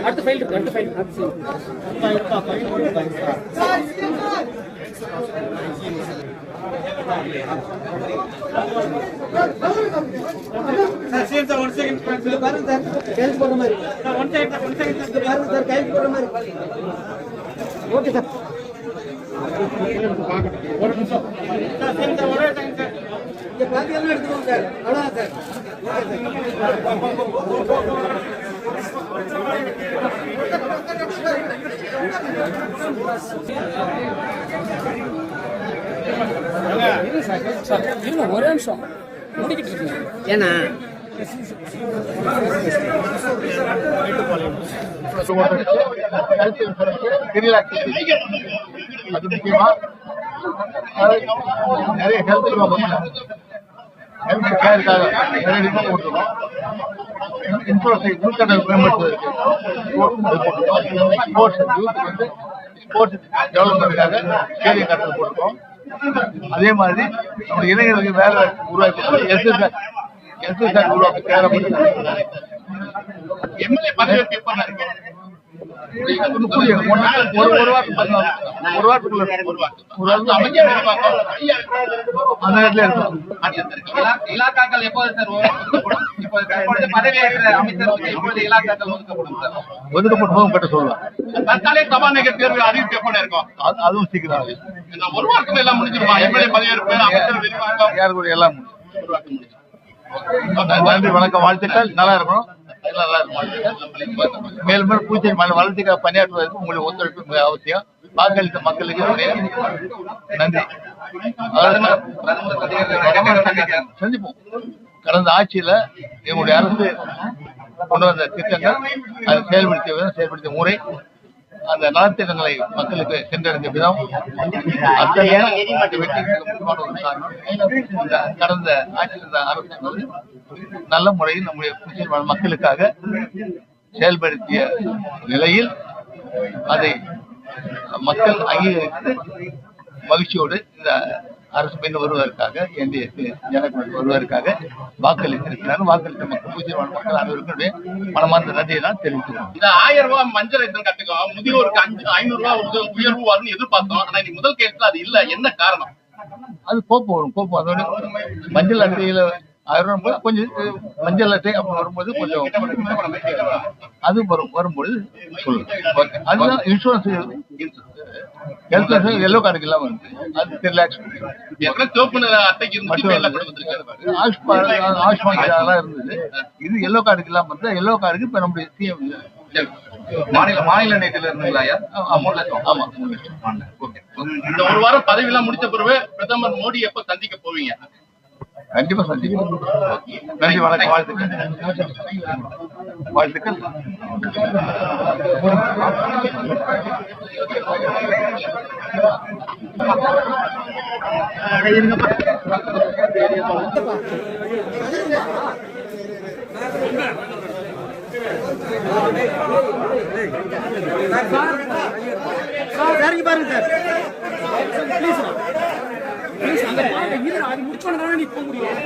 அடுத்த ஃபைல் இருக்கு, அடுத்த ஃபைல் ஓகே சார். ஒரு நிமிஷம் பாத்தியெல்லாம் எடுத்துக்கோங்க சார். அவ்வளோதான் சார். ஒரே நிமிஷம் முடிக்கிட்டு இருக்கீங்க. ஏன்னா அது முக்கியமா நிறைய ஹெல்த் கேருக்காக நிறைய டிசைன் கொடுத்துருக்கோம். இன்ஃப்ராஸ்ட்ரக்சர் மேம்படுத்துவதற்கு ஸ்போர்ட்ஸ் யூத்துக்கு வந்து ஸ்போர்ட்ஸ் டெவலப்மெண்ட்டுக்காக ஸ்டேடியம் கட்டல் போட்டிருக்கோம். அதே மாதிரி நம்ம இளைஞர்களுக்கு வேலை உருவாக்கி எஸ்எஸ்ஆர் உருவாக்க தேவைப்பட்டு எம்எல்ஏ பதவி இலாக்காக்கள் எப்போது சார் பதவியேற்ற அமைச்சருக்கு எப்பொழுது இலாக்காக்கள் ஒதுக்கப்பட்டு சொல்லலாம். தற்காலிக சபாநாயகர் தேர்வு அறிவிப்பு எப்போது இருக்கும்? அதுவும் சீக்கிரம் ஒரு வாரத்துல எல்லாம் முடிஞ்சிருமா? எம்எல்ஏ பதவியேற்பு, அமைச்சர் விரிவாக்கம் யாருக்கு எல்லாம் நன்றி, வணக்கம், வாழ்த்துக்கள். நல்லா இருக்கணும். மேலும் மேலும் புதுச்சேரி வளர்ச்சிக்காக பணியாற்றுவதற்கு உங்களுக்கு ஒத்துழைப்பு மிக அவசியம். வாக்களித்த மக்களுக்கு நன்றி. சந்திப்போம். கடந்த ஆட்சியில எங்களுடைய அரசு கொண்டு வந்த திட்டங்கள், அதை செயல்படுத்திய முறை, அந்த நலத்திட்டங்களை மக்களுக்கு சென்றடைந்த விதம், அத்தகைய கடந்த ஆட்சியில் அரசு நல்ல முறையில் நம்முடைய மக்களுக்காக செயல்படுத்திய நிலையில் அதை மக்கள் அங்கீகரித்து மகிழ்ச்சியோடு இந்த அரசு பின் வருவதற்காக ஜனநாயகம் வருவதற்காக வாக்களித்திருக்கிறார். வாக்களித்த மக்கள் பூஜ்ஜிய மக்கள் அனைவருக்கும் மனமார்ந்த நன்றியை தான் தெரிவிக்கிறோம். இந்த 1000 ரூபாய் மஞ்சள் ரேஷன் கட்டுக்கும் முதியோருக்கு 500 ரூபாய் உயர்வு வரும்னு எதிர்பார்த்தோம். ஆனா இன்னைக்கு முதல் கேஸ்ல அது இல்ல. என்ன காரணம்? அது கோப்பு வரும். அதோட மஞ்சள் அட்டையில 1000 ரூபாய் கொஞ்சம் மஞ்சள் அட்டை அப்படி வரும்போது கொஞ்சம் அது வரும்போது சொல்லுங்க. அதுதான் இன்சூரன்ஸ் ஹெல்த் இன்சூரன்ஸ் எல்லோ கார்டுக்கு எல்லாம் வருது. அது 10 lakhs ஆயுஷ்மான் அதெல்லாம் இருந்தது. இது எல்லோ கார்டுக்கு எல்லாம் வந்து எல்லோ கார்டுக்கு இப்ப நம்முடைய சிஎம் மாநில நேரத்தில் இருந்தீங்களா? 3 லட்சம். ஆமா, 3 லட்சம். இந்த ஒரு வாரம் பதவி எல்லாம் முடிச்ச பிறகு பிரதமர் மோடி எப்ப சந்திக்க போவீங்க? கண்டிப்பா சந்திக்கிறோம். நன்றி, வணக்கம், வாழ்த்துக்கள். இறங்கி பாருங்க சார். ப்ளீஸ் அந்த முடிச்சோன்னு நீ போக முடியும்.